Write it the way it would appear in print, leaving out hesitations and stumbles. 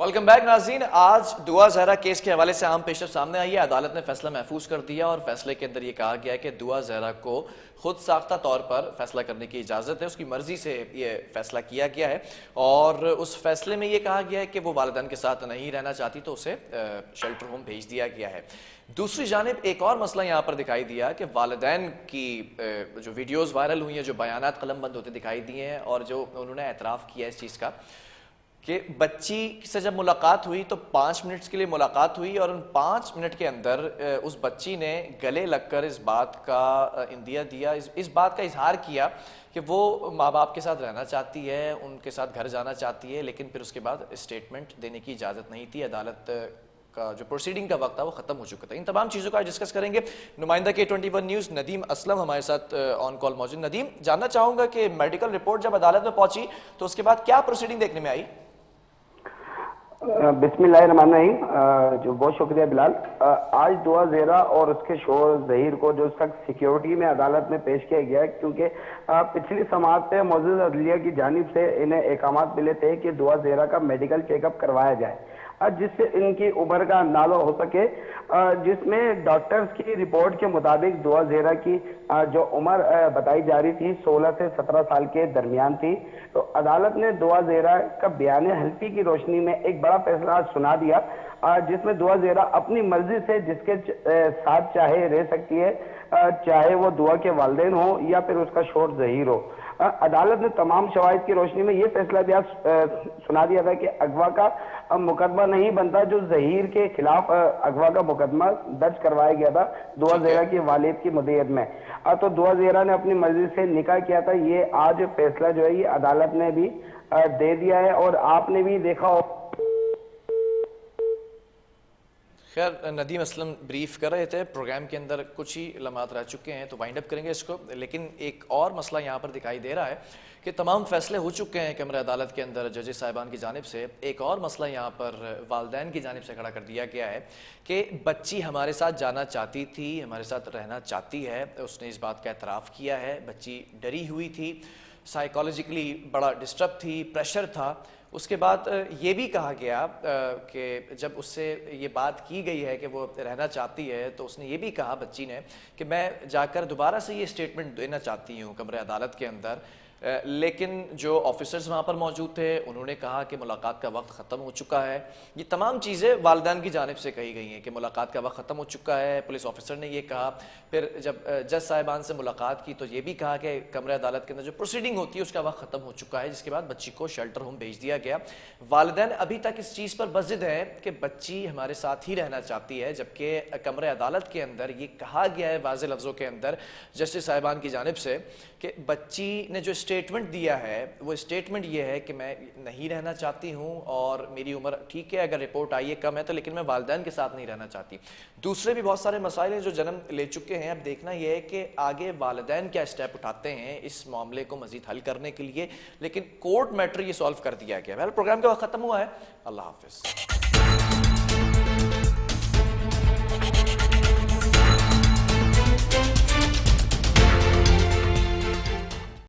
Welcome back नाज़रीन। आज दुआ ज़हरा केस के हवाले से अहम पेशरफ सामने आई है। अदालत ने फैसला महफूज कर दिया और फैसले के अंदर ये कहा गया है कि दुआ ज़हरा को खुद साख्ता तौर पर फैसला करने की इजाज़त है, उसकी मर्जी से ये फैसला किया गया है। और उस फैसले में ये कहा गया है कि वो वालिदैन के साथ नहीं रहना चाहती तो उसे शेल्टर होम भेज दिया गया है। दूसरी जानिब एक और मसला यहाँ पर दिखाई दिया कि वालिदैन की जो वीडियोज़ वायरल हुई हैं, जो बयानात कलमबंद होते दिखाई दिए हैं और जो उन्होंने एतराफ़ किया इस चीज़ का कि बच्ची से जब मुलाकात हुई तो 5 मिनट के लिए मुलाकात हुई और उन 5 मिनट के अंदर उस बच्ची ने गले लगकर इस बात का इंदिया दिया, इस बात का इजहार किया कि वो माँ बाप के साथ रहना चाहती है, उनके साथ घर जाना चाहती है, लेकिन फिर उसके बाद स्टेटमेंट देने की इजाज़त नहीं थी। अदालत का जो प्रोसीडिंग का वक्त था वो ख़त्म हो चुका था। इन तमाम चीज़ों का डिस्कस करेंगे। नुमाइंदा K21 न्यूज़ नदीम असलम हमारे साथ ऑन कॉल मौजूद। नदीम, जानना चाहूँगा कि मेडिकल रिपोर्ट जब अदालत में पहुँची तो उसके बाद क्या प्रोसीडिंग देखने में आई? बिस्मिल्लाहिर्रहमानिर्रहीम। जो बहुत शुक्रिया बिलाल। आज दुआ ज़हरा और उसके शोहर ज़हीर को जो सख्त सिक्योरिटी में अदालत में पेश किया गया क्योंकि पिछली समाअत पे मौजूद अदलिया की जानिब से इन्हें अहकामात मिले थे कि दुआ ज़हरा का मेडिकल चेकअप करवाया जाए जिससे इनकी उम्र का अंदाजा हो सके, जिसमें डॉक्टर्स की रिपोर्ट के मुताबिक दुआ ज़हरा की जो उम्र बताई जा रही थी 16 से 17 साल के दरमियान थी। तो अदालत ने दुआ ज़हरा का बयान हल्फी की रोशनी में एक बड़ा फैसला आज सुना दिया, जिसमें दुआ ज़हरा अपनी मर्जी से जिसके साथ चाहे रह सकती है, चाहे वो दुआ के वालिदैन हो या फिर उसका शोहर ज़हीर हो। अदालत ने तमाम शवाहिद की रोशनी में ये फैसला भी आज सुना दिया था कि अगवा का मुकदमा नहीं बनता, जो ज़हीर के खिलाफ अगवा का मुकदमा दर्ज करवाया गया था दुआ ज़हरा की वालिद की मुद्दत में। तो दुआ ज़हरा ने अपनी मर्जी से निकाह किया था। ये आज फैसला जो है ये अदालत ने भी दे दिया है और आपने भी देखा हो। खैर, नदीम असलम ब्रीफ कर रहे थे, प्रोग्राम के अंदर कुछ ही लम्हात रह चुके हैं तो वाइंड अप करेंगे इसको। लेकिन एक और मसला यहाँ पर दिखाई दे रहा है कि तमाम फैसले हो चुके हैं कमरे अदालत के अंदर जजेस साहिबान की जानिब से। एक और मसला यहाँ पर वालिदैन की जानिब से खड़ा कर दिया गया है कि बच्ची हमारे साथ जाना चाहती थी, हमारे साथ रहना चाहती है, उसने इस बात का एतराफ़ किया है। बच्ची डरी हुई थी, साइकोलॉजिकली बड़ा डिस्टर्ब थी, प्रेशर था। उसके बाद ये भी कहा गया कि जब उससे ये बात की गई है कि वो रहना चाहती है तो उसने ये भी कहा बच्ची ने कि मैं जाकर दोबारा से ये स्टेटमेंट देना चाहती हूँ कमरे अदालत के अंदर। लेकिन जो ऑफिसर्स वहाँ पर मौजूद थे उन्होंने कहा कि मुलाकात का वक्त ख़त्म हो चुका है। ये तमाम चीज़ें वालिदैन की जानिब से कही गई हैं कि मुलाकात का वक्त ख़त्म हो चुका है। पुलिस ऑफिसर ने ये कहा। फिर जब जज साहिबान से मुलाकात की तो ये भी कहा कि कमरे अदालत के अंदर जो प्रोसीडिंग होती है उसका वक्त ख़त्म हो चुका है, जिसके बाद बच्ची को शेल्टर होम भेज दिया गया। वालिदैन अभी तक इस चीज़ पर बज़िद है कि बच्ची हमारे साथ ही रहना चाहती है, जबकि कमरे अदालत के अंदर ये कहा गया है वाज़े लफ्ज़ों के अंदर जस्टिस साहिबान की जानिब से कि बच्ची ने जो स्टेटमेंट दिया है वो स्टेटमेंट ये है कि मैं नहीं रहना चाहती हूँ और मेरी उम्र ठीक है, अगर रिपोर्ट आई है कम है तो, लेकिन मैं वालिदैन के साथ नहीं रहना चाहती। दूसरे भी बहुत सारे मसाइल हैं जो जन्म ले चुके हैं। अब देखना यह है कि आगे वालिदैन क्या स्टेप उठाते हैं इस मामले को मजीद हल करने के लिए, लेकिन कोर्ट मैटर ये सॉल्व कर दिया गया है। प्रोग्राम का वक्त खत्म हुआ है। अल्लाह हाफिज़।